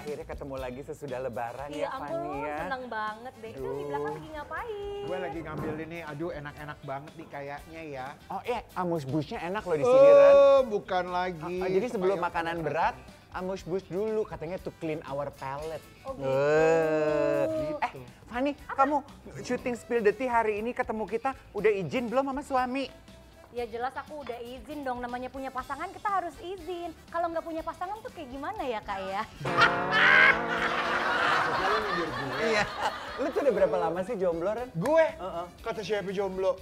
Akhirnya ketemu lagi sesudah lebaran ya, Fanny ya. Seneng banget deh. Itu di belakang lagi ngapain? Gue lagi ngambil ini, aduh enak-enak banget nih kayaknya ya. Oh iya, amuse-bouche-nya enak loh di sini Ren. Bukan lagi. Jadi sebelum makanan berat, amuse-bouche dulu katanya to clean our palate. Oh gitu. Gitu. Fanny, kamu syuting Spill the Tea hari ini ketemu kita, udah izin belum sama suami? Ya jelas aku udah izin dong, namanya punya pasangan kita harus izin. Kalau nggak punya pasangan tuh kayak gimana ya Kak ya? Maksudnya lu nyindir gue? Iya. Lu tuh udah berapa lama sih jomblo Ren? Gue? Kata siapa jomblo?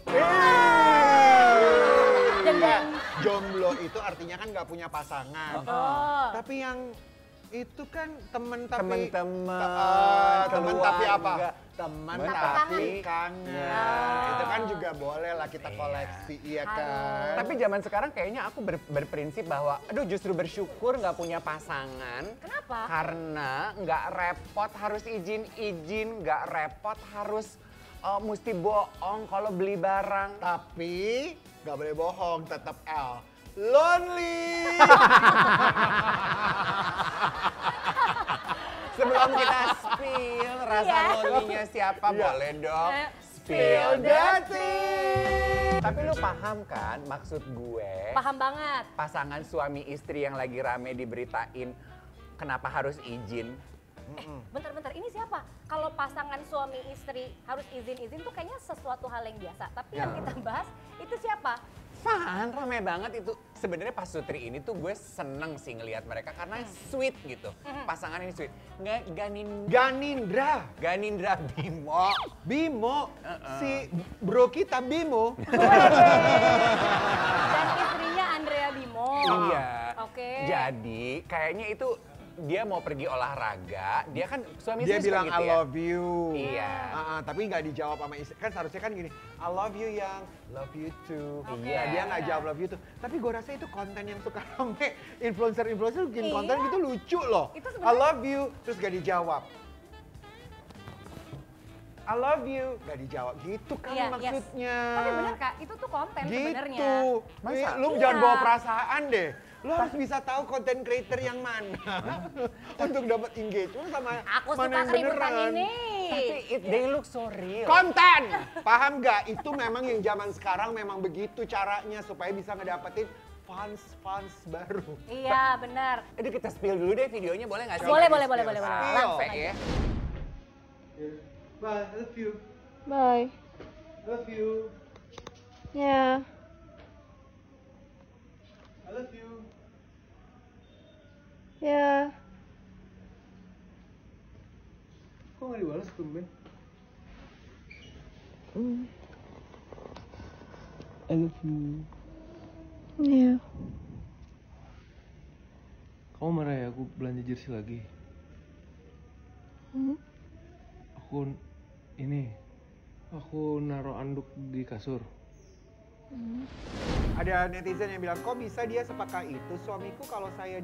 Jangan. Jomblo itu artinya kan nggak punya pasangan. Tapi yang itu kan temen tapi temen tapi apa? Temen tapi kangen. Itu kan juga boleh lah kita koleksi, iya kan? Tapi zaman sekarang kayaknya aku berprinsip bahwa, aduh justru bersyukur nggak punya pasangan. Kenapa? Karena nggak repot harus izin-izin, nggak repot harus mesti bohong kalau beli barang. Tapi nggak boleh bohong, tetap L. Lonely! Sebelum kita spill rasa lonely-nya siapa, boleh dong spill the tea. Tapi lu paham kan maksud gue? Paham banget. Pasangan suami istri yang lagi rame diberitain kenapa harus izin. Bentar-bentar, ini siapa? Kalau pasangan suami istri harus izin-izin tuh kayaknya sesuatu hal yang biasa. Tapi yang kita bahas itu siapa? Fan, rame banget itu. Sebenarnya pas Sutri ini tuh gue seneng sih ngelihat mereka karena sweet gitu. Pasangan ini sweet. Ganindra Bimo. Bimo, si bro kita Bimo. Dan istrinya Andrea Bimo. Iya. Oke. Jadi kayaknya itu dia mau pergi olahraga, dia kan suami Dia istri suka bilang gitu I ya. love you. Iya. Tapi nggak dijawab sama istri. Kan seharusnya kan gini, I love you yang, love you too. Oke. Nah, dia nggak jawab love you too. Tapi gue rasa itu konten yang suka rame. Influencer bikin konten gitu lucu loh. Itu I sebenarnya- love you, terus gak dijawab. I love you, gak dijawab. Gitu kan Iya, maksudnya. Tapi bener Kak, itu tuh konten sebenarnya. Gitu. Masa? Lu Iya. jangan bawa perasaan deh. Lu harus bisa tahu content creator yang mana untuk dapat engagement sama Aku mana suka yang keributan beneran. ini. Tapi they look so real. Konten! Paham gak? Itu memang yang zaman sekarang memang begitu caranya supaya bisa ngedapetin fans baru. Iya benar. Aduh kita spill dulu deh videonya, boleh nggak sih? Boleh. Spill. Langsung ya. aja. Bye, I love you. Bye. Love you. Yeah. I love you. Yeah. Kok gak dibalas tumben? I love you. Yeah. Kamu marah ya aku belanja jersey lagi? Aku naruh anduk di kasur. Ada netizen yang bilang, kok bisa dia sepeka itu? Suamiku kalau saya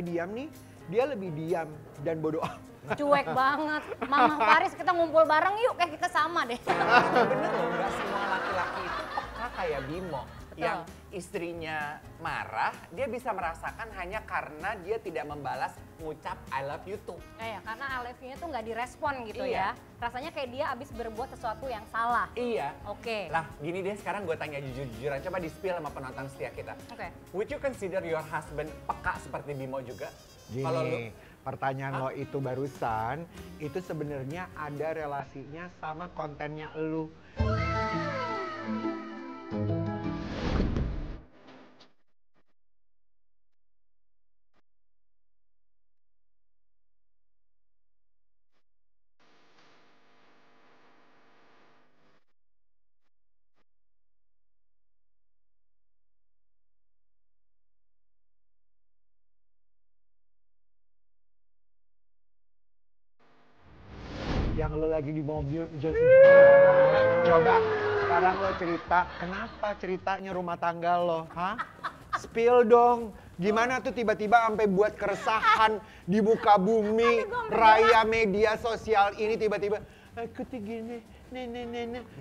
diam nih, dia lebih diam dan bodoh amat. Cuek banget. Mama Paris kita ngumpul bareng yuk, kayak kita sama deh. Bener loh, nggak semua laki-laki itu peka kayak Bimo. Betul. Yang istrinya marah, dia bisa merasakan hanya karena dia tidak membalas ngucap I love you too. Nah ya, karena I love you-nya tuh nggak direspon gitu Iya. ya. Rasanya kayak dia abis berbuat sesuatu yang salah. Iya. Oke. Lah gini deh, sekarang gue tanya jujur-jujuran, coba di-spill sama penonton setia kita. Oke. Would you consider your husband peka seperti Bimo juga? Gini, Kalau lu, pertanyaan lo itu barusan, itu sebenarnya ada relasinya sama kontennya lu. Yang lo lagi di mobil, coba sekarang lo cerita, kenapa ceritanya rumah tangga lo, hah? Spill dong, Gimana tuh tiba-tiba sampai buat keresahan di muka bumi, raya media sosial ini tiba-tiba aku tuh gini,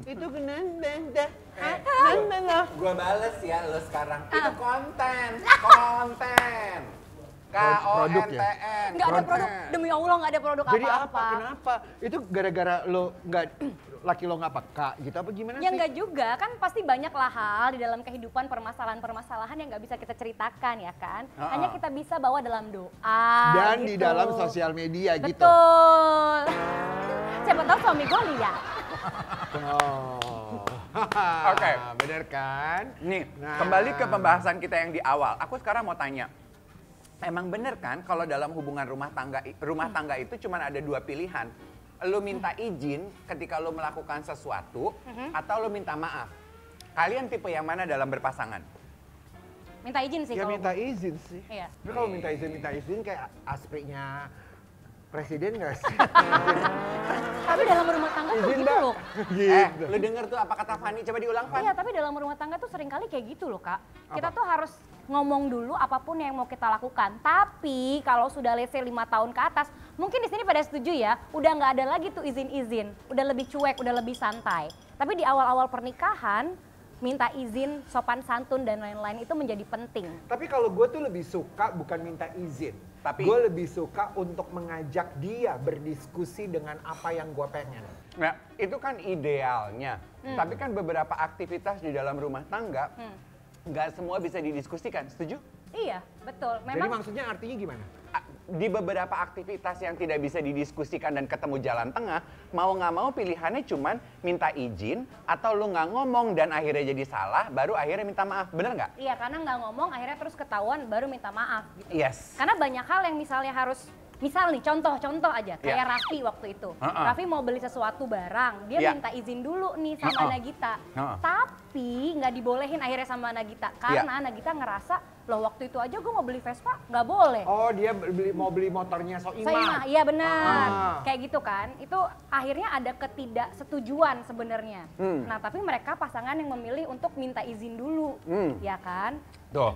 itu kenapa? Gua bales ya lo sekarang. Itu konten. Produk ya? KONTN. Nggak ada produk, demi Allah nggak ada produk Jadi apa-apa. apa? Kenapa? Itu gara-gara lo nggak, laki lo nggak peka gitu apa gimana Ya sih? enggak juga, kan pasti banyaklah hal di dalam kehidupan permasalahan-permasalahan yang nggak bisa kita ceritakan ya kan. Hanya kita bisa bawa dalam doa. Dan di gitu. dalam sosial media gitu. Betul. Siapa tahu suami gue lihat. Oh. Oke. Bener kan? Nih, Nah. kembali ke pembahasan kita yang di awal. Aku sekarang mau tanya. Emang bener kan kalau dalam hubungan rumah tangga itu cuma ada dua pilihan. Lo minta izin ketika lo melakukan sesuatu atau lo minta maaf. Kalian tipe yang mana dalam berpasangan? Minta izin sih Ya kalau minta izin sih. Iya. Tapi kalau minta izin kayak aspeknya presiden nggak sih? Tapi dalam rumah tangga tuh Izin, gitu Mbak. loh. Gitu. Lo denger tuh apa kata Fanny? Coba diulang, Fan. Iya, tapi dalam rumah tangga tuh sering kali kayak gitu loh, Kak. Kita tuh harus ngomong dulu apapun yang mau kita lakukan. Tapi kalau sudah let's say 5 tahun ke atas, mungkin di sini pada setuju ya, udah nggak ada lagi tuh izin-izin. Udah lebih cuek, udah lebih santai. Tapi di awal-awal pernikahan, minta izin, sopan santun dan lain-lain itu menjadi penting. Tapi kalau gue tuh lebih suka bukan minta izin. Tapi- gue lebih suka untuk mengajak dia berdiskusi dengan apa yang gue pengen. Nah, itu kan idealnya. Tapi kan beberapa aktivitas di dalam rumah tangga nggak semua bisa didiskusikan, setuju? Iya, betul. Jadi Memang maksudnya artinya gimana? Di beberapa aktivitas yang tidak bisa didiskusikan dan ketemu jalan tengah, mau nggak mau pilihannya cuman minta izin atau lu nggak ngomong dan akhirnya jadi salah, baru akhirnya minta maaf, bener nggak? iya, karena nggak ngomong akhirnya terus ketahuan baru minta maaf gitu. Yes. Karena banyak hal yang misalnya harus, misal nih contoh aja kayak Iya. Raffi waktu itu. Uh-uh. Raffi mau beli sesuatu barang, dia Iya. minta izin dulu nih sama Uh-uh. Nagita. Uh-uh. Tapi nggak dibolehin akhirnya sama Nagita karena Nagita ngerasa loh waktu itu aja gue mau beli Vespa nggak boleh. Oh dia mau beli motornya Soimah. Soimah, iya benar. Ah. Kayak gitu kan. Itu akhirnya ada ketidaksetujuan sebenarnya. Nah, tapi mereka pasangan yang memilih untuk minta izin dulu. Ya kan? Tuh.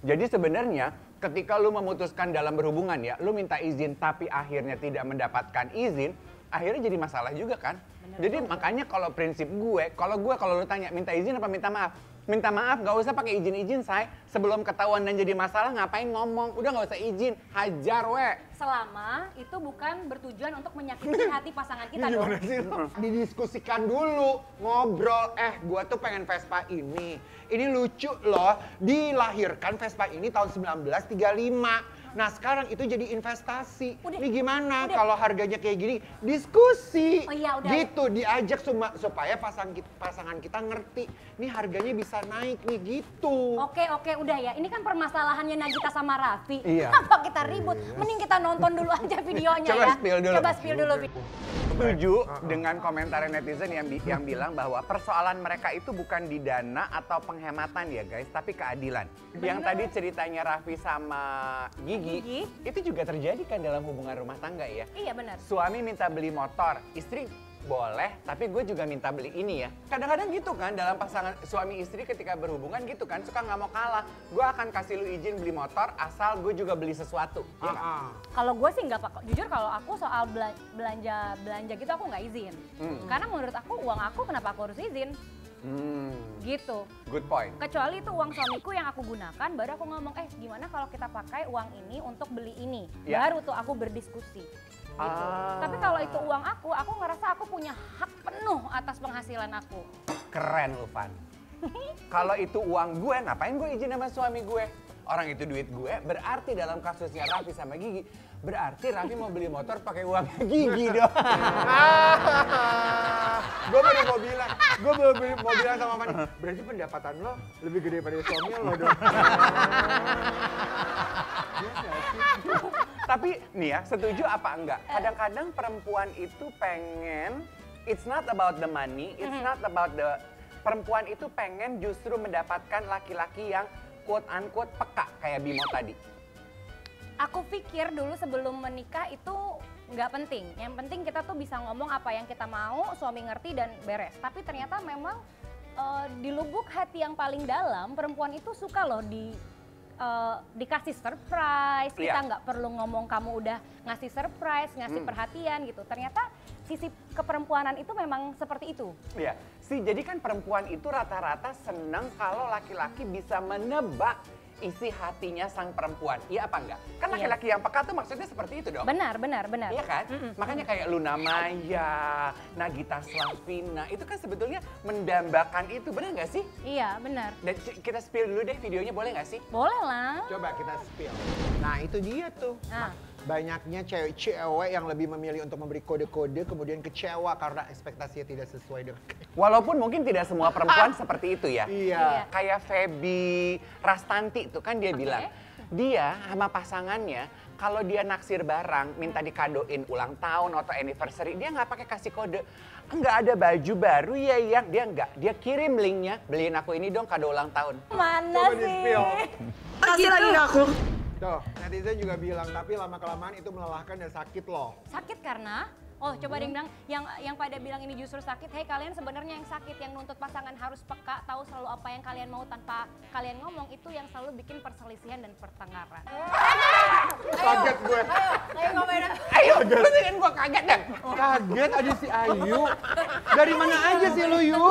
Jadi sebenarnya ketika lu memutuskan dalam berhubungan ya, lu minta izin tapi akhirnya tidak mendapatkan izin, akhirnya jadi masalah juga kan? Jadi makanya kalau prinsip gue, kalau lu tanya minta izin apa minta maaf? Minta maaf, gak usah pakai izin-izin, say. Sebelum ketahuan dan jadi masalah, ngapain ngomong? Udah gak usah izin, hajar we. Selama itu bukan bertujuan untuk menyakiti hati pasangan kita dong. Gimana sih lo? Didiskusikan dulu, ngobrol. Gua tuh pengen Vespa ini. Ini lucu loh, dilahirkan Vespa ini tahun 1935. Nah sekarang itu jadi investasi. Udah, Ini gimana udah. kalau harganya kayak gini? Diskusi. Oh iya, udah. Gitu, diajak supaya pasangan kita ngerti. Ini harganya bisa naik nih gitu. Oke, udah ya. Ini kan permasalahannya Nagita sama Raffi. Iya. Apa kita ribut? Mending kita nonton dulu aja videonya Coba ya. spill dulu. Coba spill dulu. Setuju dengan komentar netizen yang bilang bahwa persoalan mereka itu bukan di dana atau penghematan ya guys, tapi keadilan. Yang tadi ceritanya Raffi sama Gigi, itu juga terjadi kan dalam hubungan rumah tangga ya. Iya benar. Suami minta beli motor, istri boleh, tapi gue juga minta beli ini ya. Kadang-kadang gitu kan dalam pasangan suami istri ketika berhubungan gitu kan, suka nggak mau kalah. Gue akan kasih lu izin beli motor asal gue juga beli sesuatu. Ya nggak? Kalau gue sih nggak, jujur kalau aku soal belanja gitu aku nggak izin. Karena menurut aku uang aku kenapa aku harus izin? Gitu. Good point. Kecuali itu uang suamiku yang aku gunakan, baru aku ngomong, gimana kalau kita pakai uang ini untuk beli ini? Ya. Baru tuh aku berdiskusi. Gitu. Tapi kalau itu uang aku ngerasa aku punya hak penuh atas penghasilan aku. Keren lu, Van. Kalau itu uang gue, ngapain gue izin sama suami gue? Orang itu duit gue, berarti dalam kasusnya Raffi sama Gigi, berarti Raffi mau beli motor pakai uangnya Gigi dong. Gue baru mau bilang sama Fanny, berarti pendapatan lo lebih gede daripada suami lo dong. Tapi nih ya, setuju apa enggak? Kadang-kadang perempuan itu pengen, it's not about the money, it's not about the, perempuan itu pengen justru mendapatkan laki-laki yang quote unquote peka kayak Bimo tadi. Aku pikir dulu sebelum menikah itu nggak penting. Yang penting kita tuh bisa ngomong apa yang kita mau, suami ngerti dan beres. Tapi ternyata memang di lubuk hati yang paling dalam perempuan itu suka loh dikasih surprise, kita nggak perlu ngomong kamu udah ngasih surprise, ngasih perhatian gitu. Ternyata sisi keperempuanan itu memang seperti itu. Iya, sih jadi kan perempuan itu rata-rata seneng kalau laki-laki bisa menebak isi hatinya sang perempuan. Iya apa enggak? Kan laki-laki yang peka tuh maksudnya seperti itu dong. Benar. Iya kan? Makanya kayak Luna Maya, Nagita Slavina, itu kan sebetulnya mendambakan itu, benar nggak sih? Iya, benar. Dan kita spill dulu deh videonya, boleh nggak sih? Boleh lah. Coba kita spill. Nah itu dia tuh. Nah. Banyaknya cewek-cewek yang lebih memilih untuk memberi kode-kode kemudian kecewa karena ekspektasinya tidak sesuai dengan. Walaupun mungkin tidak semua perempuan seperti itu ya. Iya. Kayak Feby Rastanti tuh kan dia bilang, dia sama pasangannya kalau dia naksir barang, minta dikadoin ulang tahun atau anniversary, dia nggak pakai kasih kode. Enggak ada baju baru ya yang dia enggak. Dia kirim linknya, beliin aku ini dong kado ulang tahun. Mana Coba sih? di-spill. Kasih lagi ke aku. Tuh, netizen juga bilang, tapi lama-kelamaan itu melelahkan dan sakit loh. Sakit karena, coba deh bilang, yang pada bilang ini justru sakit, hei kalian sebenarnya yang sakit, yang nuntut pasangan harus peka, tahu selalu apa yang kalian mau tanpa kalian ngomong, itu yang selalu bikin perselisihan dan pertengkaran. Kaget gue. Ayo ngomongin. Ayo, lu bikin gua kaget deh. Kaget ada si Ayu. Dari mana aja sih lu, Yu?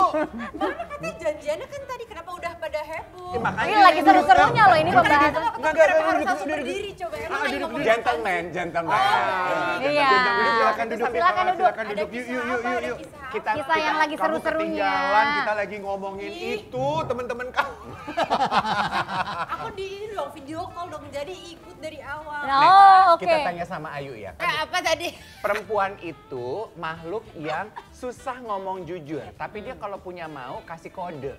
Tapi janjiannya kan tadi kenapa udah pada heboh? Ini lagi seru-serunya loh ini pembahasan. Enggak, Harus langsung berdiri coba. Emang lagi ngomong Gentleman. Iya. Silakan duduk. Silakan duduk. Silakan duduk. Yuk. Kisah yang lagi Kamu seru-serunya. ketinggalan, kita lagi ngomongin itu teman-teman kamu. Aku di ini dong video call dong, jadi ikut dari awal. Oh, oke. Kita tanya sama Ayu ya. Apa tadi? Perempuan itu makhluk yang susah ngomong jujur, tapi dia kalau punya mau kasih kode.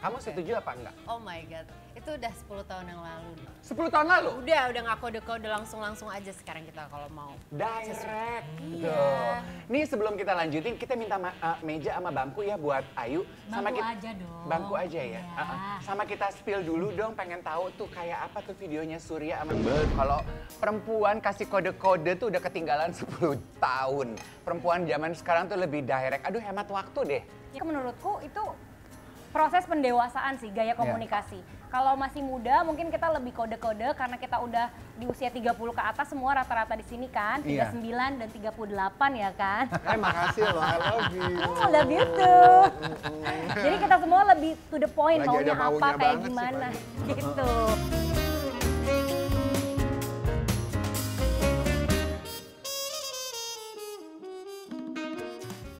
Kamu setuju apa enggak? Oh my god, itu udah 10 tahun yang lalu. 10 tahun lalu? Udah nggak kode-kode langsung aja sekarang kita kalau mau. Direct. Iya. Tuh. Nih sebelum kita lanjutin, kita minta meja sama bangku ya buat Ayu. Bangku aja dong. Bangku aja ya. Iya. Sama kita spill dulu dong, pengen tahu tuh kayak apa tuh videonya Surya sama kalau perempuan kasih kode-kode tuh udah ketinggalan 10 tahun. Perempuan zaman sekarang tuh lebih direct. Aduh hemat waktu deh. Ya, menurutku itu proses pendewasaan sih, gaya komunikasi. Kalau masih muda mungkin kita lebih kode-kode karena kita udah di usia 30 ke atas semua rata-rata di sini kan, 39 dan 38 ya kan. Makasih loh, I love you. Love you too. Jadi kita semua lebih to the point, Lagi ada maunya apa, maunya kayak banget sih, gimana Pak. gitu.